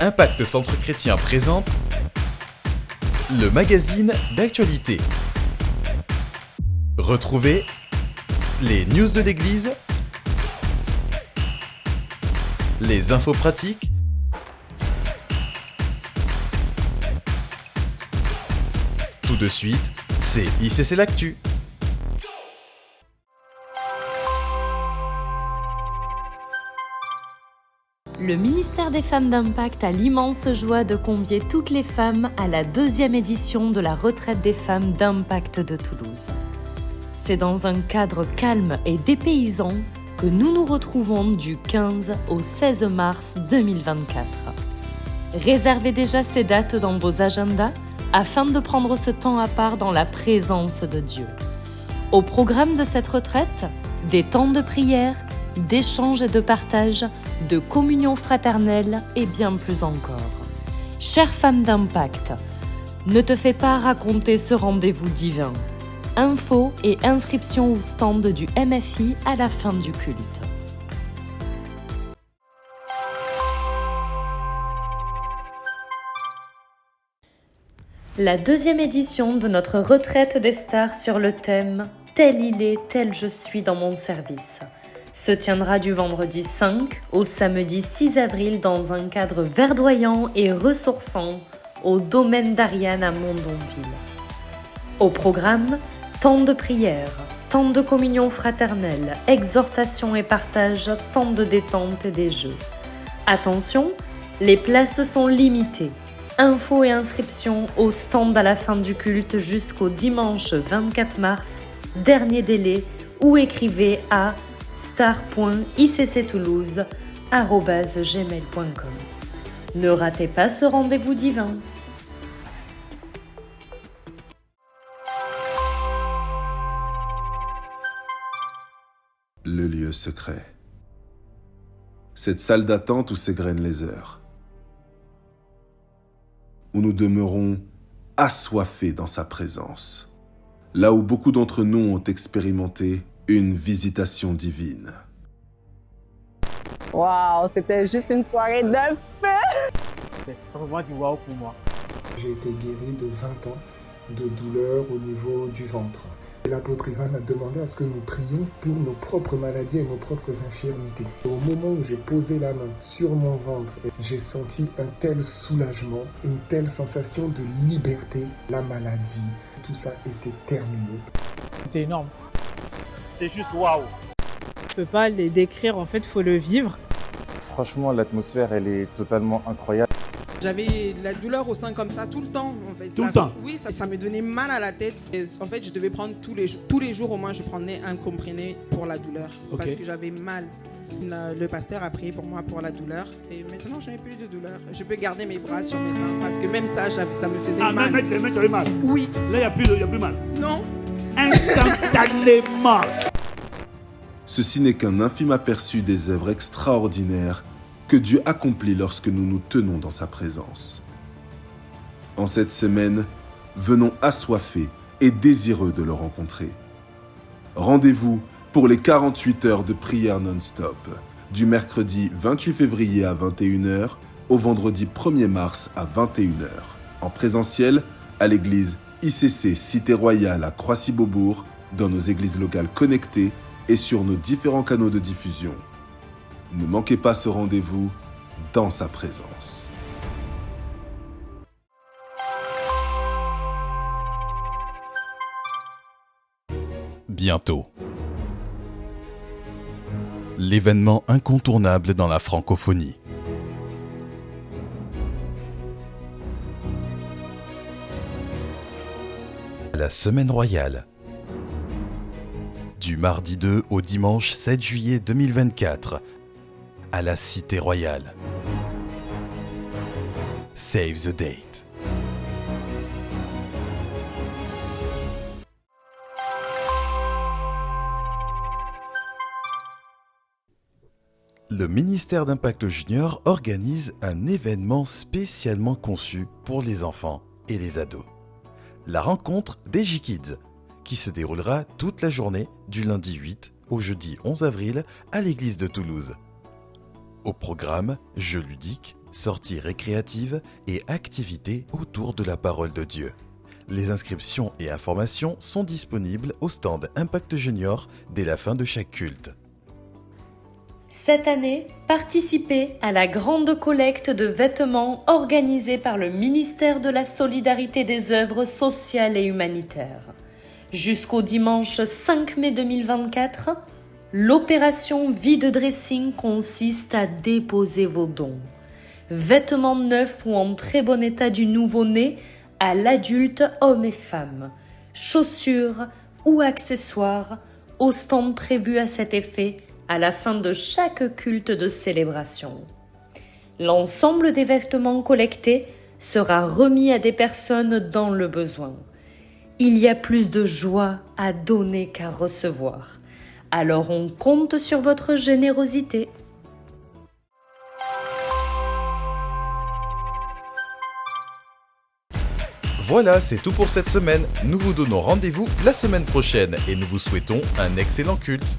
Impact Centre Chrétien présente le magazine d'actualité. Retrouvez les news de l'église, les infos pratiques, tout de suite, c'est ICC l'Actu. Le ministère des Femmes d'Impact a l'immense joie de convier toutes les femmes à la 2e édition de la retraite des femmes d'Impact de Toulouse. C'est dans un cadre calme et dépaysant que nous nous retrouvons du 15 au 16 mars 2024. Réservez déjà ces dates dans vos agendas afin de prendre ce temps à part dans la présence de Dieu. Au programme de cette retraite, des temps de prière, d'échange et de partage, de communion fraternelle et bien plus encore. Chère femme d'Impact, ne te fais pas raconter ce rendez-vous divin. Infos et inscriptions au stand du MFI à la fin du culte. La 2e édition de notre retraite des stars sur le thème « Tel il est, tel je suis dans mon service » se tiendra du vendredi 5 au samedi 6 avril dans un cadre verdoyant et ressourçant au domaine d'Ariane à Mondonville. Au programme, temps de prière, temps de communion fraternelle, exhortation et partage, temps de détente et des jeux. Attention, les places sont limitées. Infos et inscriptions au stand à la fin du culte jusqu'au dimanche 24 mars, dernier délai, ou écrivez à star.icctoulouse@gmail.com. Ne ratez pas ce rendez-vous divin. Le lieu secret. Cette salle d'attente où s'égrènent les heures. Où nous demeurons assoiffés dans sa présence. Là où beaucoup d'entre nous ont expérimenté une visitation divine. Waouh, c'était juste une soirée de feu! C'est vraiment du waouh pour moi. J'ai été guéri de 20 ans de douleurs au niveau du ventre. L'apôtre Ivan a demandé à ce que nous prions pour nos propres maladies et nos propres infirmités. Au moment où j'ai posé la main sur mon ventre, j'ai senti un tel soulagement, une telle sensation de liberté. La maladie, tout ça était terminé. C'était énorme. C'est juste waouh. Je peux pas les décrire, en fait, faut le vivre. Franchement, l'atmosphère, elle est totalement incroyable. J'avais la douleur au sein comme ça tout le temps. En fait. Tout le temps? Oui, ça me donnait mal à la tête. Et en fait, je devais prendre tous les jours au moins, je prenais un comprimé pour la douleur. Okay. Parce que j'avais mal. Le pasteur a prié pour moi pour la douleur. Et maintenant, je n'ai plus de douleur. Je peux garder mes bras sur mes seins. Parce que même ça, ça me faisait mal. Ah, même tu avais mal? Oui. Là, il n'y a plus mal? Non. Instantanément. Ceci n'est qu'un infime aperçu des œuvres extraordinaires que Dieu accomplit lorsque nous nous tenons dans sa présence. En cette semaine, venons assoiffés et désireux de le rencontrer. Rendez-vous pour les 48 heures de prière non-stop, du mercredi 28 février à 21h au vendredi 1er mars à 21h, en présentiel à l'église ICC Cité Royale à Croissy-Beaubourg, dans nos églises locales connectées et sur nos différents canaux de diffusion. Ne manquez pas ce rendez-vous dans sa présence. Bientôt. L'événement incontournable dans la francophonie. La Semaine royale. Du mardi 2 au dimanche 7 juillet 2024. À la Cité Royale. Save the date. Le ministère d'Impact Junior organise un événement spécialement conçu pour les enfants et les ados. La rencontre des J-Kids, qui se déroulera toute la journée du lundi 8 au jeudi 11 avril à l'église de Toulouse. Au programme, jeux ludiques, sorties récréatives et activités autour de la parole de Dieu. Les inscriptions et informations sont disponibles au stand Impact Junior dès la fin de chaque culte. Cette année, participez à la grande collecte de vêtements organisée par le ministère de la Solidarité des œuvres sociales et humanitaires. Jusqu'au dimanche 5 mai 2024, l'opération vide dressing consiste à déposer vos dons. Vêtements neufs ou en très bon état du nouveau-né à l'adulte, homme et femme. Chaussures ou accessoires au stand prévu à cet effet à la fin de chaque culte de célébration. L'ensemble des vêtements collectés sera remis à des personnes dans le besoin. Il y a plus de joie à donner qu'à recevoir. Alors on compte sur votre générosité. Voilà, c'est tout pour cette semaine. Nous vous donnons rendez-vous la semaine prochaine et nous vous souhaitons un excellent culte.